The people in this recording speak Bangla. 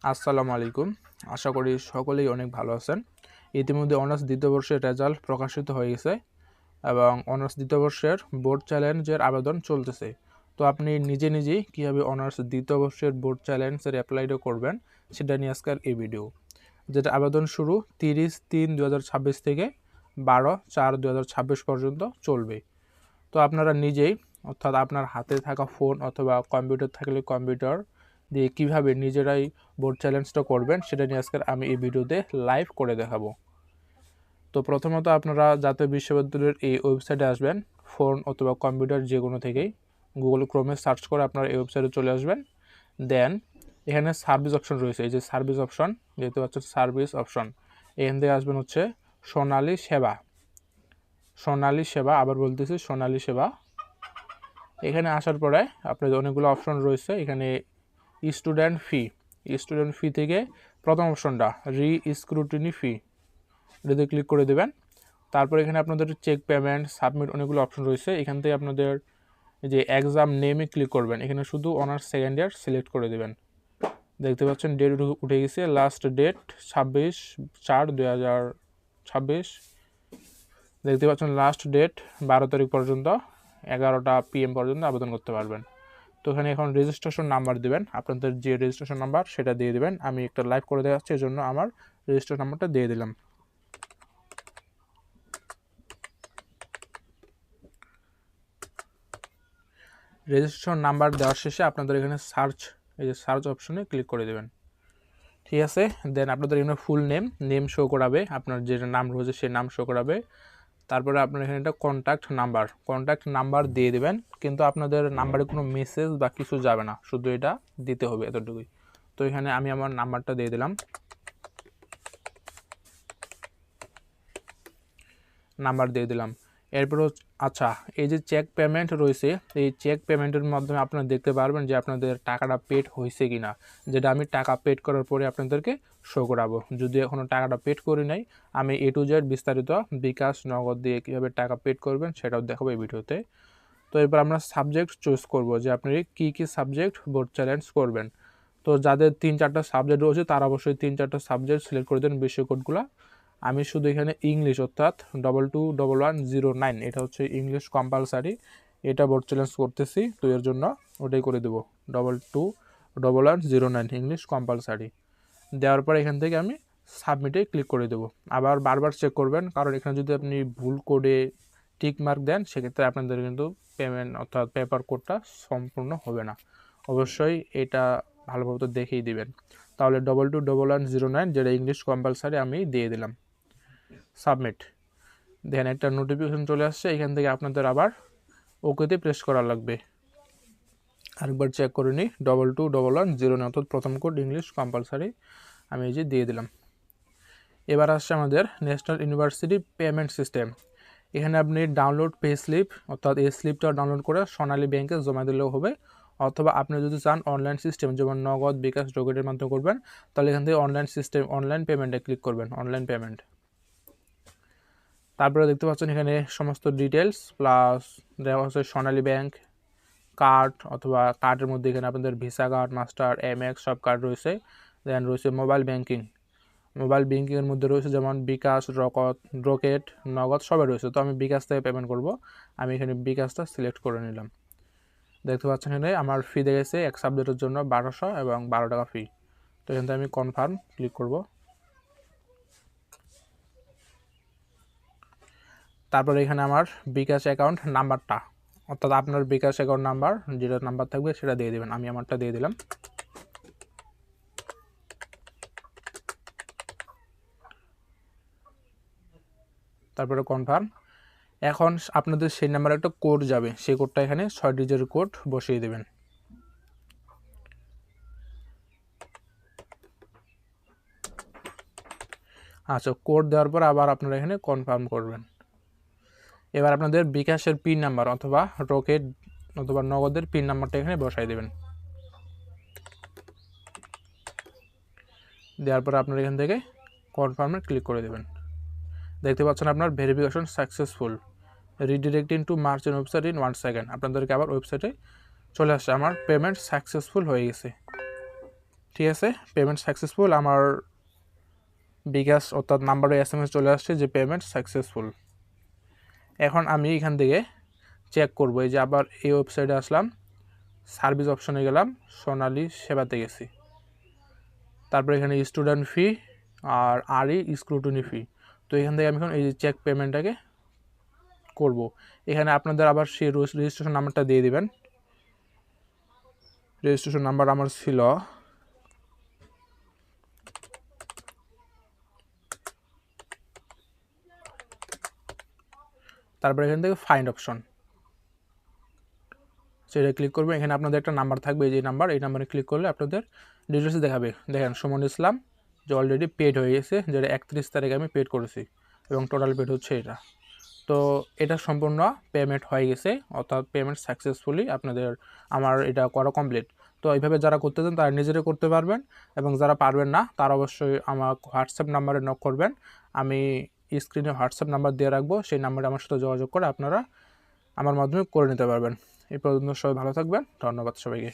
আসসালামু আলাইকুম। আশা করি সকলেই অনেক ভালো আছেন। ইতিমধ্যে অনার্স দ্বিতীয় বর্ষের রেজাল্ট প্রকাশিত হয়ে গেছে এবং অনার্স দ্বিতীয় বর্ষের বোর্ড চ্যালেঞ্জের আবেদন চলতেছে। তো আপনি নিজেই কীভাবে অনার্স দ্বিতীয় বর্ষের বোর্ড চ্যালেঞ্জের অ্যাপ্লাইটা করবেন সেটা নিয়ে আজকের এই ভিডিও। যেটা আবেদন শুরু 30/3/2026 থেকে 12/4/2026 পর্যন্ত চলবে। তো আপনারা নিজেই অর্থাৎ আপনার হাতে থাকা ফোন অথবা কম্পিউটার থাকলে কম্পিউটার দিয়ে কীভাবে নিজেরাই বোর্ড চ্যালেঞ্জটা করবেন সেটা নিয়ে আজকে আমি এই ভিডিওতে লাইভ করে দেখাবো। তো প্রথমত আপনারা জাতীয় বিশ্ববিদ্যালয়ের এই ওয়েবসাইটে আসবেন, ফোন অথবা কম্পিউটার যে কোনো থেকেই গুগল ক্রোমে সার্চ করে আপনারা এই ওয়েবসাইটে চলে আসবেন। দেন এখানে সার্ভিস অপশন রয়েছে, এই যে সার্ভিস অপশন দেখতে পাচ্ছেন, সার্ভিস অপশন এখান থেকে আসবেন হচ্ছে সোনালী সেবা, আবার বলতেছি সোনালী সেবা। এখানে আসার পরে আপনাদের অনেকগুলো অপশন রয়েছে। এখানে স্টুডেন্ট ফি থেকে প্রথম অপশনটা রি-স্ক্রুটিনি ফি, এটাতে ক্লিক করে দেবেন। তারপর এখানে আপনাদের চেক পেমেন্ট, সাবমিট অনেকগুলো অপশন রয়েছে। এখান থেকে আপনাদের যে এক্সাম নেমে ক্লিক করবেন, এখানে শুধু অনার্স সেকেন্ড ইয়ার সিলেক্ট করে দেবেন। দেখতে পাচ্ছেন ডেট উঠে গেছে, লাস্ট ডেট 26/4/2026। দেখতে পাচ্ছেন লাস্ট ডেট 12 তারিখ পর্যন্ত 11টা PM পর্যন্ত আবেদন করতে পারবেন। তো এখানে এখন রেজিস্ট্রেশন নাম্বার দেবেন, আপনাদের যে রেজিস্ট্রেশন নাম্বার সেটা দিয়ে দেবেন। আমি একটা লাইভ করে দেখাচ্ছি, এই জন্য আমার রেজিস্ট্রেশন নাম্বারটা দিয়ে দিলাম। রেজিস্ট্রেশন নাম্বার দেওয়ার শেষে আপনাদের এখানে এই যে সার্চ অপশনে ক্লিক করে দেবেন। ঠিক আছে, দেন আপনাদের এখানে ফুল নেম শো করাবে, আপনার যে নাম রয়েছে সেই নাম শো করাবে। তারপরে আপনার এখানে একটা কন্ট্যাক্ট নাম্বার দিয়ে দেবেন, কিন্তু আপনাদের নাম্বারে কোনো মেসেজ বা কিছু যাবে না, শুধু এটা দিতে হবে, এতটুকুই। তো এখানে আমি আমার নাম্বারটা দিয়ে দিলাম, এরপর আচ্ছা, এই যে চেক পেমেন্ট রয়েছে, এই চেক পেমেন্টের মাধ্যমে আপনারা দেখতে পারবেন যে আপনাদের টাকাটা পেড হয়েছে কিনা, যেটা আমি টাকা পেড করার পরে আপনাদেরকে শো করাবো। যদি এখনও টাকাটা পেড করি নাই, আমি A to Z বিস্তারিত বিকাশ নগদ দিয়ে কীভাবে টাকা পেড করবেন সেটাও দেখাবো এই ভিডিওতে। তো এরপর আমরা সাবজেক্ট চুজ করব যে আপনি কী সাবজেক্ট বোর্ড চ্যালেঞ্জ করবেন। তো যাদের 3-4টা সাবজেক্ট রয়েছে তারা অবশ্যই 3-4টা সাবজেক্ট সিলেক্ট করে দেন, বেশি কোডগুলো। আমি শুধু এখানে ইংলিশ অর্থাৎ 221109, এটা হচ্ছে ইংলিশ কম্পালসারি, এটা বোর্ড চ্যালেঞ্জ করতেছি, তো এর জন্য ওটাই করে দেবো, 221109 ইংলিশ কম্পালসারি। দেওয়ার পর এখান থেকে আমি সাবমিটে ক্লিক করে দেবো। আবার বারবার চেক করবেন, কারণ এখানে যদি আপনি ভুল কোডে টিক মার্ক দেন সেক্ষেত্রে আপনাদের কিন্তু পেমেন্ট অর্থাৎ পেপার কোডটা সম্পূর্ণ হবে না। অবশ্যই এটা ভালোভাবে তো দেখেই দিবেন। তাহলে 221109 যেটা ইংলিশ কম্পালসারি আমি দিয়ে দিলাম, সাবমিট। দেন একটা নোটিফিকেশন চলে আসছে, এখান থেকে আপনাদের আবার ওকেতে প্রেস করা লাগবে। আরেকবার চেক করে নিই, 221109 অর্থাৎ প্রথম কোড ইংলিশ কম্পালসারি আমি এই যে দিয়ে দিলাম। এবার আসছে আমাদের ন্যাশনাল ইউনিভার্সিটি পেমেন্ট সিস্টেম। এখানে আপনি ডাউনলোড পে স্লিপ অর্থাৎ এই স্লিপটা ডাউনলোড করে সোনালী ব্যাংকে জমা দিলেও হবে, অথবা আপনি যদি চান অনলাইন সিস্টেম যেমন নগদ, বিকাশ, রকেটের মাধ্যমে করবেন, তাহলে এখান থেকে অনলাইন পেমেন্টে ক্লিক করবেন, অনলাইন পেমেন্ট। তারপরে দেখতে পাচ্ছেন এখানে সমস্ত ডিটেলস প্লাস দেওয়া হচ্ছে সোনালী ব্যাংক কার্ড, অথবা কার্ডের মধ্যে এখানে আপনাদের ভিসা কার্ড, মাস্টার, MX সব কার্ড রয়েছে। দেন রয়েছে মোবাইল ব্যাংকিংয়ের মধ্যে রয়েছে যেমন বিকাশ, রকেট, নগদ সবাই রয়েছে। তো আমি বিকাশ থেকে পেমেন্ট করব, আমি এখানে বিকাশটা সিলেক্ট করে নিলাম। দেখতে পাচ্ছেন এখানে আমার ফি দেখেছে এক সাবজেক্টের জন্য 1200 এবং 12 টাকা ফি। তো এখান থেকে আমি কনফার্ম ক্লিক করব। তারপরে এখানে আমার বিকাশ অ্যাকাউন্ট নাম্বারটা অর্থাৎ আপনার বিকাশ অ্যাকাউন্ট নাম্বার যেটা নাম্বার থাকবে সেটা দিয়ে দেবেন, আমি আমারটা দিয়ে দিলাম। তারপরে কনফার্ম। এখন আপনাদের সেই নাম্বারে একটা কোড যাবে, সেই কোডটা এখানে 6 ডিজিটের কোড বসিয়ে দেবেন। আচ্ছা, কোড দেওয়ার পর আবার আপনারা এখানে কনফার্ম করবেন। এবার আপনাদের বিকাশের পিন নাম্বার অথবা রকেট অথবা নগদের পিন নাম্বারটা এখানে বসাই দেবেন। দেওয়ার পর আপনারা এখান থেকে কনফার্মে ক্লিক করে দেবেন। দেখতে পাচ্ছেন আপনার verification successful, redirecting to merchant website in 1 second. আপনাদেরকে আবার ওয়েবসাইটে চলে আসছে, আমার পেমেন্ট সাকসেসফুল হয়ে গেছে। ঠিক আছে, পেমেন্ট সাকসেসফুল। আমার বিকাশ অর্থাৎ নাম্বারে SMS চলে আসছে যে পেমেন্ট সাকসেসফুল। এখন আমি এখান থেকে চেক করব, এই যে আবার এই ওয়েবসাইটে আসলাম, সার্ভিস অপশনে গেলাম, সোনালী সেবাতে গেছি, তারপর এখানে স্টুডেন্ট ফি আর স্ক্রুটনি ফি। তো এখান থেকে আমি এখন এই যে চেক পেমেন্টটাকে করব। এখানে আপনাদের আবার সেই রেজিস্ট্রেশন নাম্বারটা দিয়ে দিবেন। রেজিস্ট্রেশন নাম্বার আমার ছিল তারপর এখান থেকে ফাইন্ড অপশন, সেটা ক্লিক করবেন। এখানে আপনাদের একটা নাম্বার থাকবে, এই যে নাম্বার, এই নাম্বারে ক্লিক করলে আপনাদের ডিটেলস দেখাবে। দেখেন সুমন ইসলাম যে অলরেডি পেড হয়ে গেছে, যেটা 31 তারিখে আমি পেড করেছি এবং টোটাল পেড হচ্ছে এটা। তো এটা সম্পূর্ণ পেমেন্ট হয়ে গেছে, অর্থাৎ পেমেন্ট সাকসেসফুলি আপনাদের আমার এটা করা কমপ্লিট। তো এইভাবে যারা করতে চান তারা নিজেরা করতে পারবেন, এবং যারা পারবেন না তারা অবশ্যই আমার হোয়াটসঅ্যাপ নাম্বারে নক করবেন। আমি স্ক্রিনে হোয়াটসঅ্যাপ নাম্বার দিয়ে রাখবো, সেই নাম্বারে আমার সাথে যোগাযোগ করে আপনারা আমার মাধ্যমে করে নিতে পারবেন। এই পর্যন্ত সবাই ভালো থাকবেন, ধন্যবাদ সবাইকে।